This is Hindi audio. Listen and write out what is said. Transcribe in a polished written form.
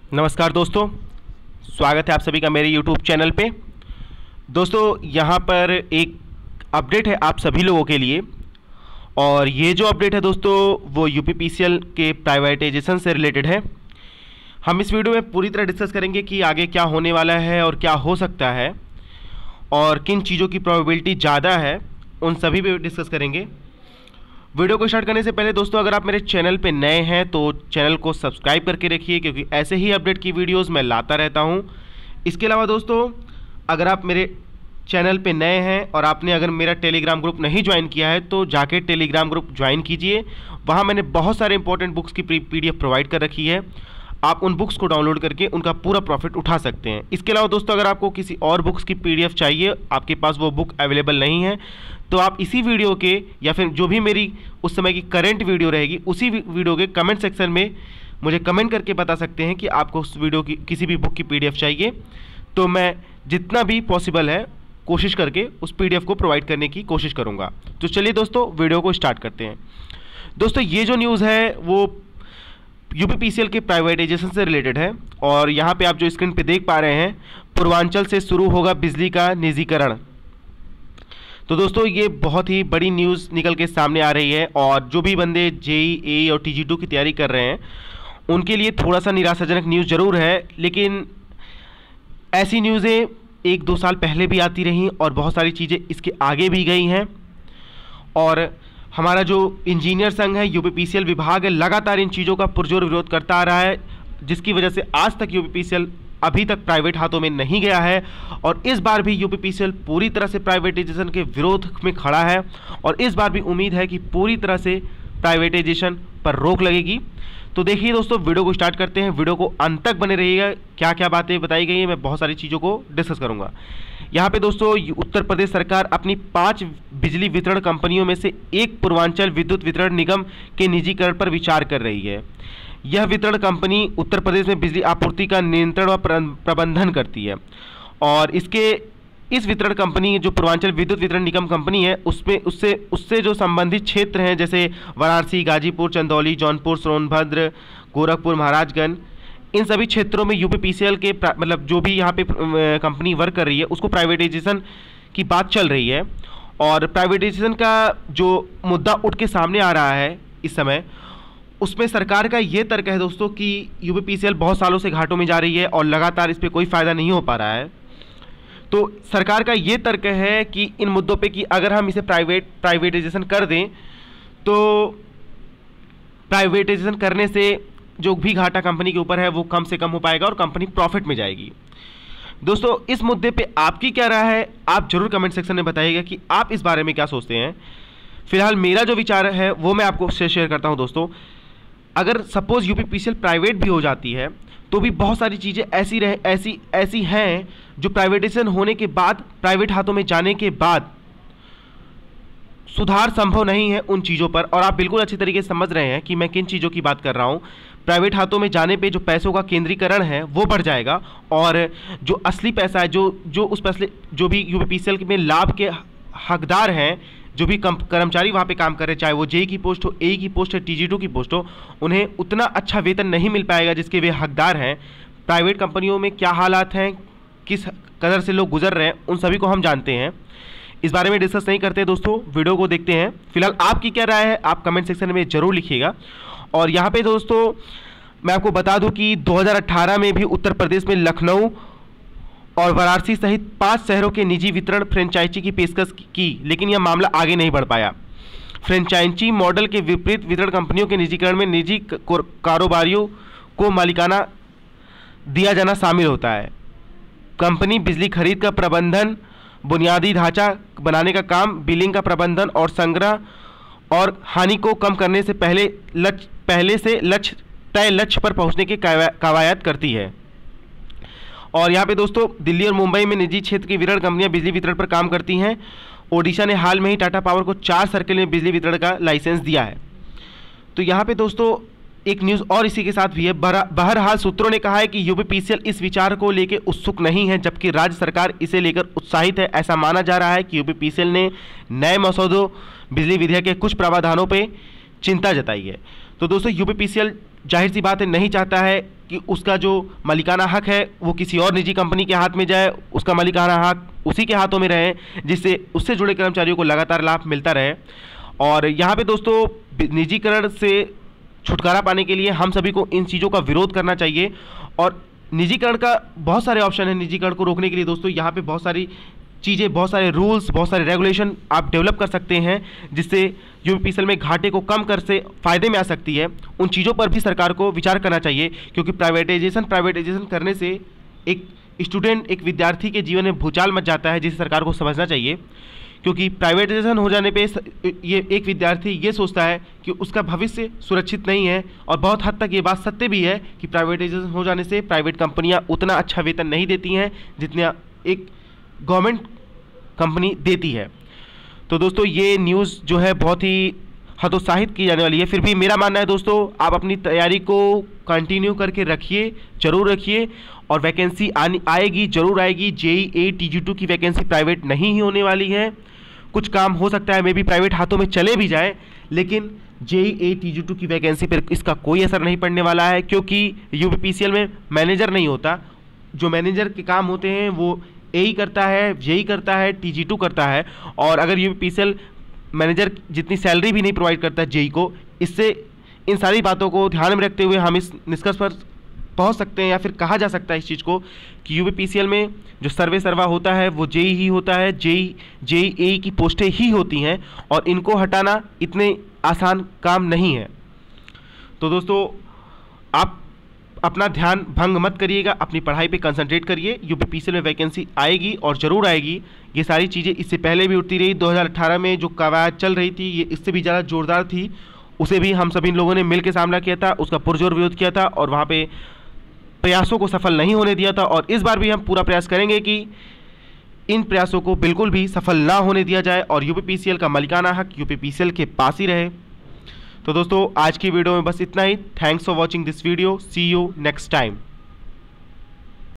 नमस्कार दोस्तों, स्वागत है आप सभी का मेरे YouTube चैनल पे। दोस्तों यहाँ पर एक अपडेट है आप सभी लोगों के लिए, और ये जो अपडेट है दोस्तों वो यूपीपीसीएल के प्राइवेटाइजेशन से रिलेटेड है। हम इस वीडियो में पूरी तरह डिस्कस करेंगे कि आगे क्या होने वाला है और क्या हो सकता है और किन चीज़ों की प्रोबेबिलिटी ज़्यादा है, उन सभी पे डिस्कस करेंगे। वीडियो को स्टार्ट करने से पहले दोस्तों, अगर आप मेरे चैनल पे नए हैं तो चैनल को सब्सक्राइब करके रखिए, क्योंकि ऐसे ही अपडेट की वीडियोस मैं लाता रहता हूं। इसके अलावा दोस्तों, अगर आप मेरे चैनल पे नए हैं और आपने अगर मेरा टेलीग्राम ग्रुप नहीं ज्वाइन किया है तो जाके टेलीग्राम ग्रुप ज्वाइन कीजिए। वहाँ मैंने बहुत सारे इंपॉर्टेंट बुक्स की PDF प्रोवाइड कर रखी है। आप उन बुक्स को डाउनलोड करके उनका पूरा प्रॉफिट उठा सकते हैं। इसके अलावा दोस्तों, अगर आपको किसी और बुक्स की PDF चाहिए, आपके पास वो बुक अवेलेबल नहीं है, तो आप इसी वीडियो के या फिर जो भी मेरी उस समय की करंट वीडियो रहेगी उसी वीडियो के कमेंट सेक्शन में मुझे कमेंट करके बता सकते हैं कि आपको उस वीडियो की किसी भी बुक की PDF चाहिए। तो मैं जितना भी पॉसिबल है कोशिश करके उस PDF को प्रोवाइड करने की कोशिश करूँगा। तो चलिए दोस्तों, वीडियो को स्टार्ट करते हैं। दोस्तों ये जो न्यूज़ है वो यूपीपीसीएल के प्राइवेटाइजेशन से रिलेटेड है, और यहाँ पे आप जो स्क्रीन पे देख पा रहे हैं, पूर्वांचल से शुरू होगा बिजली का निजीकरण। तो दोस्तों ये बहुत ही बड़ी न्यूज़ निकल के सामने आ रही है, और जो भी बंदे JEE और TG2 की तैयारी कर रहे हैं उनके लिए थोड़ा सा निराशाजनक न्यूज़ ज़रूर है। लेकिन ऐसी न्यूज़ें 1-2 साल पहले भी आती रहीं और बहुत सारी चीज़ें इसके आगे भी गई हैं, और हमारा जो इंजीनियर संघ है, यूपीपीसीएल विभाग है, लगातार इन चीज़ों का पुरजोर विरोध करता आ रहा है, जिसकी वजह से आज तक यूपीपीसीएल अभी तक प्राइवेट हाथों में नहीं गया है। और इस बार भी यूपीपीसीएल पूरी तरह से प्राइवेटाइजेशन के विरोध में खड़ा है, और इस बार भी उम्मीद है कि पूरी तरह से प्राइवेटाइजेशन पर रोक लगेगी। तो देखिए दोस्तों, वीडियो को स्टार्ट करते हैं। वीडियो को अंत तक बने रहिएगा, क्या क्या बातें बताई गई हैं मैं बहुत सारी चीज़ों को डिस्कस करूंगा। यहाँ पे दोस्तों उत्तर प्रदेश सरकार अपनी 5 बिजली वितरण कंपनियों में से एक पूर्वांचल विद्युत वितरण निगम के निजीकरण पर विचार कर रही है। यह वितरण कंपनी उत्तर प्रदेश में बिजली आपूर्ति का नियंत्रण व प्रबंधन करती है, और इस वितरण कंपनी जो पूर्वांचल विद्युत वितरण निगम कंपनी है उसमें उससे जो संबंधित क्षेत्र हैं, जैसे वाराणसी, गाजीपुर, चंदौली, जौनपुर, सोनभद्र, गोरखपुर, महाराजगंज, इन सभी क्षेत्रों में यूपीपीसीएल के मतलब जो भी यहाँ पे कंपनी वर्क कर रही है उसको प्राइवेटाइजेशन की बात चल रही है। और प्राइवेटाइजेशन का जो मुद्दा उठ के सामने आ रहा है इस समय, उसमें सरकार का ये तर्क है दोस्तों कि यूपीपीसीएल बहुत सालों से घाटों में जा रही है और लगातार इस पर कोई फ़ायदा नहीं हो पा रहा है। तो सरकार का ये तर्क है कि इन मुद्दों पे कि अगर हम इसे प्राइवेटाइजेशन कर दें तो प्राइवेटाइजेशन करने से जो भी घाटा कंपनी के ऊपर है वो कम से कम हो पाएगा और कंपनी प्रॉफिट में जाएगी। दोस्तों इस मुद्दे पे आपकी क्या राय है, आप जरूर कमेंट सेक्शन में बताइएगा कि आप इस बारे में क्या सोचते हैं। फिलहाल मेरा जो विचार है वो मैं आपको शेयर करता हूं। दोस्तों अगर सपोज यूपीपीसीएल प्राइवेट भी हो जाती है तो भी बहुत सारी चीज़ें ऐसी हैं जो प्राइवेटाइजेशन होने के बाद, प्राइवेट हाथों में जाने के बाद सुधार संभव नहीं है उन चीज़ों पर। और आप बिल्कुल अच्छी तरीके से समझ रहे हैं कि मैं किन चीज़ों की बात कर रहा हूँ। प्राइवेट हाथों में जाने पे जो पैसों का केंद्रीकरण है वो बढ़ जाएगा, और जो असली पैसा है, जो उस पैसे, जो भी यूपीपीसीएल में लाभ के हकदार हैं, जो भी कर्मचारी वहाँ पे काम कर रहे हैं, चाहे वो JEE की पोस्ट हो, AE की पोस्ट है, TG2 की पोस्ट हो, उन्हें उतना अच्छा वेतन नहीं मिल पाएगा जिसके वे हकदार हैं। प्राइवेट कंपनियों में क्या हालात हैं, किस कदर से लोग गुजर रहे हैं, उन सभी को हम जानते हैं। इस बारे में डिस्कस नहीं करते दोस्तों, वीडियो को देखते हैं। फिलहाल आपकी क्या राय है आप कमेंट सेक्शन में ज़रूर लिखिएगा। और यहाँ पे दोस्तों मैं आपको बता दूं कि 2018 में भी उत्तर प्रदेश में लखनऊ और वाराणसी सहित 5 शहरों के निजी वितरण फ्रेंचाइजी की पेशकश की, लेकिन यह मामला आगे नहीं बढ़ पाया। फ्रेंचाइजी मॉडल के विपरीत वितरण कंपनियों के निजीकरण में निजी कारोबारियों को मालिकाना दिया जाना शामिल होता है। कंपनी बिजली खरीद का प्रबंधन, बुनियादी ढांचा बनाने का काम, बिलिंग का प्रबंधन और संग्रह और हानि को कम करने से पहले से तय लक्ष्य पर पहुंचने की कवायद करती है। और यहाँ पे दोस्तों दिल्ली और मुंबई में निजी क्षेत्र की वितरण कंपनियां बिजली वितरण पर काम करती हैं। ओडिशा ने हाल में ही टाटा पावर को 4 सर्किल में बिजली वितरण का लाइसेंस दिया है। तो यहाँ पे दोस्तों एक न्यूज़ और इसी के साथ भी है। बहरहाल सूत्रों ने कहा है कि यूपीपीसीएल इस विचार को लेकर उत्सुक नहीं है, जबकि राज्य सरकार इसे लेकर उत्साहित है। ऐसा माना जा रहा है कि यूपीपीसीएल ने नए मसौदों बिजली विधेयक के कुछ प्रावधानों पर चिंता जताई है। तो दोस्तों यूपीपीसीएल जाहिर सी बात है नहीं चाहता है कि उसका जो मालिकाना हक है वो किसी और निजी कंपनी के हाथ में जाए, उसका मालिकाना हक उसी के हाथों में रहे, जिससे उससे जुड़े कर्मचारियों को लगातार लाभ मिलता रहे। और यहाँ पे दोस्तों निजीकरण से छुटकारा पाने के लिए हम सभी को इन चीज़ों का विरोध करना चाहिए। और निजीकरण का बहुत सारे ऑप्शन है निजीकरण को रोकने के लिए दोस्तों। यहाँ पे बहुत सारी चीज़ें, बहुत सारे रूल्स, बहुत सारे रेगुलेशन आप डेवलप कर सकते हैं, जिससे यूपीपीसीएल में घाटे को कम कर से फ़ायदे में आ सकती है। उन चीज़ों पर भी सरकार को विचार करना चाहिए, क्योंकि प्राइवेटाइजेशन करने से एक स्टूडेंट, एक विद्यार्थी के जीवन में भूचाल मच जाता है, जिसे सरकार को समझना चाहिए। क्योंकि प्राइवेटाइजेशन हो जाने पे ये एक विद्यार्थी ये सोचता है कि उसका भविष्य सुरक्षित नहीं है। और बहुत हद तक ये बात सत्य भी है कि प्राइवेटाइजेशन हो जाने से प्राइवेट कंपनियां उतना अच्छा वेतन नहीं देती हैं जितना एक गवर्नमेंट कंपनी देती है। तो दोस्तों ये न्यूज़ जो है बहुत ही हतोत्साहित की जाने वाली है। फिर भी मेरा मानना है दोस्तों, आप अपनी तैयारी को कंटिन्यू करके रखिए, ज़रूर रखिए। और वैकेंसी आएगी, ज़रूर आएगी। JEE TG2 की वैकेंसी प्राइवेट नहीं ही होने वाली है। कुछ काम हो सकता है मे भी प्राइवेट हाथों में चले भी जाए, लेकिन JEE TG2 की वैकेंसी पर इसका कोई असर नहीं पड़ने वाला है, क्योंकि यूपीपीसीएल में मैनेजर नहीं होता। जो मैनेजर के काम होते हैं वो AE करता है, JEE करता है, TG2 करता है। और अगर यूपीपीसीएल मैनेजर जितनी सैलरी भी नहीं प्रोवाइड करता है JEE को, इससे इन सारी बातों को ध्यान में रखते हुए हम इस निष्कर्ष पर पहुंच सकते हैं, या फिर कहा जा सकता है इस चीज़ को कि यूपीपीसीएल में जो सर्वा होता है वो JEE ही होता है। JEE की पोस्टें ही होती हैं, और इनको हटाना इतने आसान काम नहीं है। तो दोस्तों आप अपना ध्यान भंग मत करिएगा, अपनी पढ़ाई पे कंसंट्रेट करिए। यूपीपीसीएल में वैकेंसी आएगी और ज़रूर आएगी। ये सारी चीज़ें इससे पहले भी उठती रही। 2018 में जो कवायद चल रही थी ये इससे भी ज़्यादा ज़ोरदार थी। उसे भी हम सभी लोगों ने मिल के सामना किया था, उसका पुरजोर विरोध किया था, और वहाँ पे प्रयासों को सफल नहीं होने दिया था। और इस बार भी हम पूरा प्रयास करेंगे कि इन प्रयासों को बिल्कुल भी सफल ना होने दिया जाए और यूपीपीसीएल का मालिकाना हक यूपीपीसीएल के पास ही रहे। तो दोस्तों आज की वीडियो में बस इतना ही। Thanks for watching this video. See you next time.